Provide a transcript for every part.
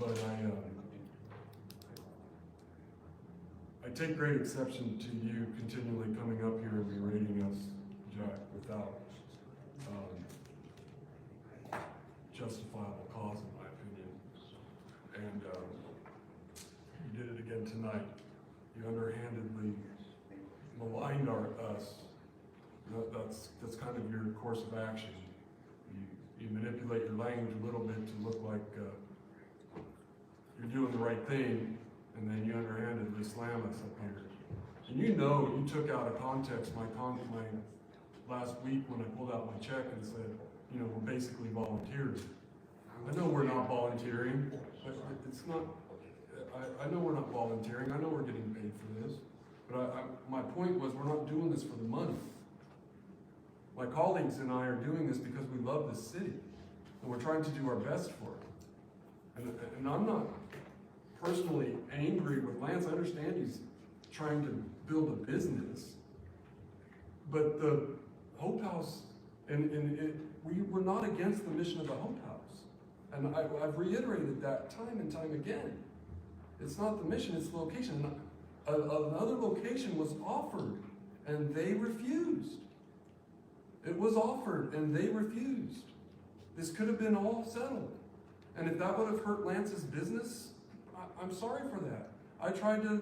but I take great exception to you continually coming up here and berating us, Jack, without justifiable cause, in my opinion. And you did it again tonight. You underhandedly maligned us. That's kind of your course of action. You manipulate your language a little bit to look like you're doing the right thing, and then you underhandedly slam us up here. And you know, you took out of context my last week when I pulled out my check and said, you know, we're basically volunteers. I know we're not volunteering. It's not. I know we're not volunteering. I know we're getting paid for this. But my point was, we're not doing this for the money. My colleagues and I are doing this because we love this city, and we're trying to do our best for it. And I'm not personally angry with Lance. I understand he's trying to build a business, but the Hope House, we're not against the mission of the Hope House. And I've reiterated that time and time again. It's not the mission, it's the location. Another location was offered, and they refused. It was offered, and they refused. This could have been all settled. And if that would have hurt Lance's business, I'm sorry for that. I tried to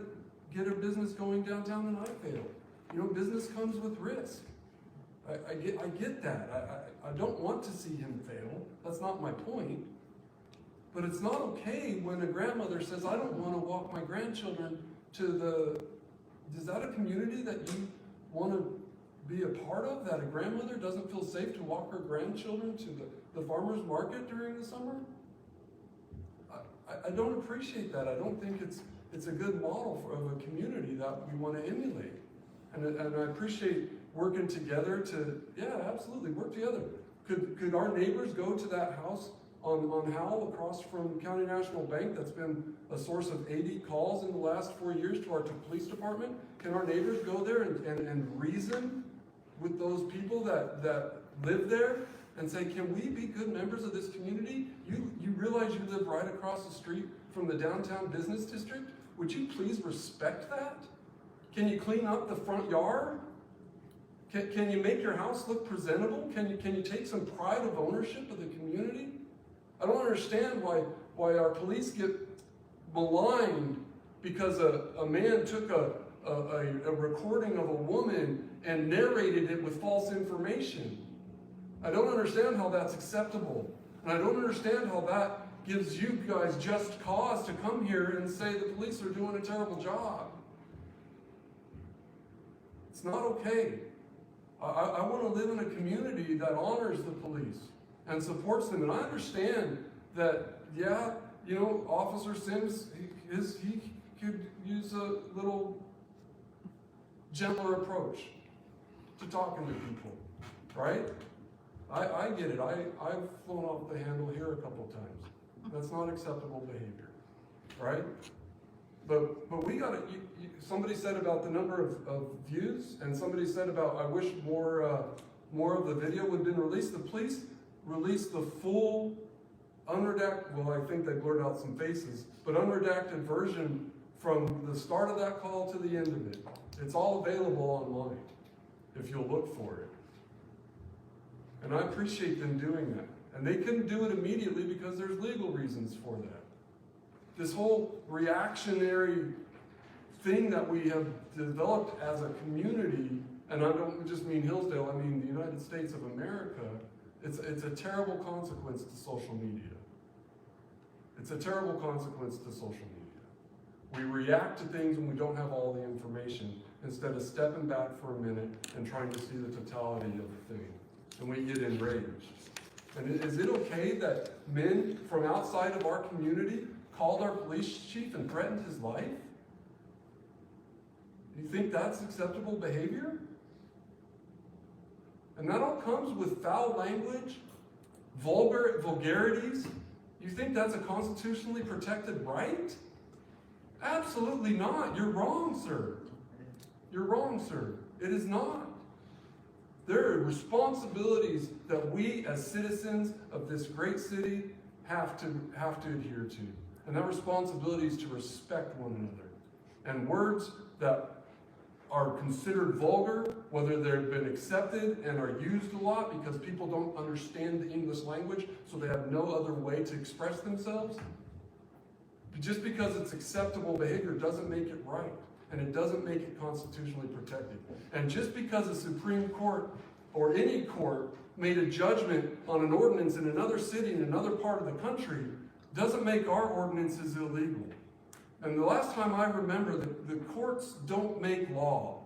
get a business going downtown, and I failed. You know, business comes with risk. I get that. I don't want to see him fail. That's not my point. But it's not okay when a grandmother says, I don't want to walk my grandchildren to the... Is that a community that you want to be a part of, that a grandmother doesn't feel safe to walk her grandchildren to the farmer's market during the summer? I don't appreciate that. I don't think it's a good model of a community that we want to emulate. And I appreciate working together to, yeah, absolutely, work together. Could our neighbors go to that house on Howell across from County National Bank that's been a source of 80 calls in the last 4 years to our police department? Can our neighbors go there and reason with those people that live there and say, can we be good members of this community? You realize you live right across the street from the downtown business district? Would you please respect that? Can you clean up the front yard? Can you make your house look presentable? Can you take some pride of ownership of the community? I don't understand why our police get maligned because a man took a recording of a woman and narrated it with false information. I don't understand how that's acceptable. And I don't understand how that gives you guys just cause to come here and say the police are doing a terrible job. It's not okay. I want to live in a community that honors the police and supports them. And I understand that, yeah, you know, Officer Sims, he could use a little gentler approach to talking to people, right? I get it. I've flown off the handle here a couple of times. That's not acceptable behavior, right? But we got to, somebody said about the number of views, and somebody said about, I wish more of the video would have been released. The police released the full unredacted, well, I think they blurred out some faces, but unredacted version from the start of that call to the end of it. It's all available online if you'll look for it. And I appreciate them doing that. And they couldn't do it immediately because there's legal reasons for that. This whole reactionary thing that we have developed as a community, and I don't just mean Hillsdale, I mean the United States of America, it's a terrible consequence to social media. It's a terrible consequence to social media. We react to things when we don't have all the information, instead of stepping back for a minute and trying to see the totality of the thing. And we get enraged. And is it okay that men from outside of our community called our police chief and threatened his life? Do you think that's acceptable behavior? And that all comes with foul language, vulgarities. You think that's a constitutionally protected right? Absolutely not. You're wrong, sir. You're wrong, sir. It is not. There are responsibilities that we as citizens of this great city have to adhere to. And that responsibility is to respect one another. And words that are considered vulgar, whether they've been accepted and are used a lot because people don't understand the English language, so they have no other way to express themselves. Just because it's acceptable behavior doesn't make it right, and it doesn't make it constitutionally protected. And just because the Supreme Court or any court made a judgment on an ordinance in another city in another part of the country doesn't make our ordinances illegal. And the last time I remember, the courts don't make law.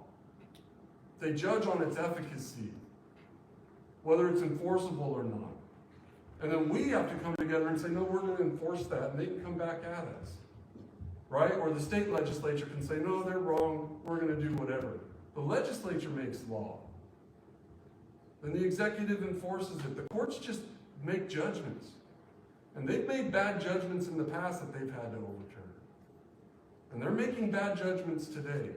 They judge on its efficacy, whether it's enforceable or not. And then we have to come together and say, no, we're going to enforce that, and they can come back at us. Right? Or the state legislature can say, no, they're wrong, we're going to do whatever. The legislature makes law. Then the executive enforces it. The courts just make judgments. And they've made bad judgments in the past that they've had to overturn. And they're making bad judgments today.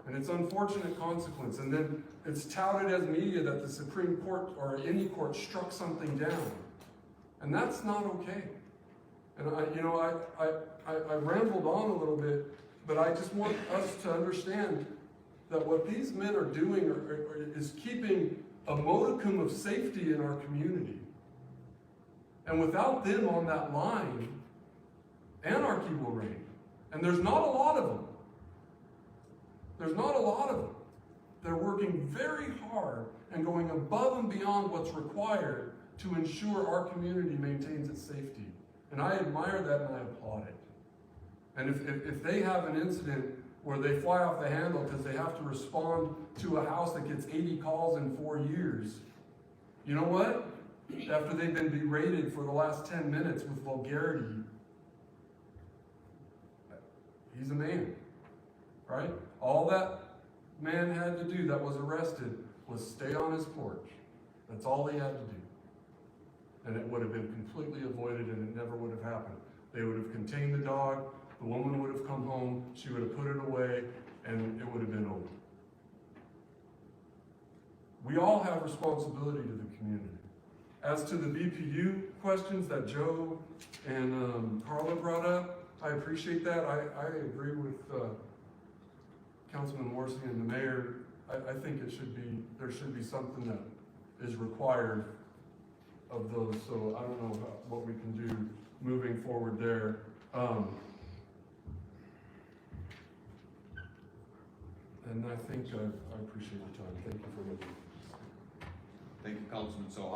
And it's unfortunate consequence. And then it's touted as media that the Supreme Court or any court struck something down. And that's not okay. And I rambled on a little bit, but I just want us to understand that what these men are doing is keeping a modicum of safety in our community. And without them on that line, anarchy will reign. And there's not a lot of them. There's not a lot of them. They're working very hard and going above and beyond what's required to ensure our community maintains its safety. And I admire that and I applaud it. And if they have an incident where they fly off the handle because they have to respond to a house that gets 80 calls in 4 years, you know what? After they've been berated for the last 10 minutes with vulgarity, he's a man, right? All that man had to do that was arrested was stay on his porch. That's all he had to do. And it would have been completely avoided and it never would have happened. They would have contained the dog, the woman would have come home, she would have put it away, and it would have been over. We all have responsibility to the community. As to the BPU questions that Joe and Carla brought up, I appreciate that. I agree with Councilman Morrissey and the mayor. I think there should be something that is required of those. So I don't know what we can do moving forward there. And I think I appreciate your time. Thank you for listening. Thank you, Councilman Socha.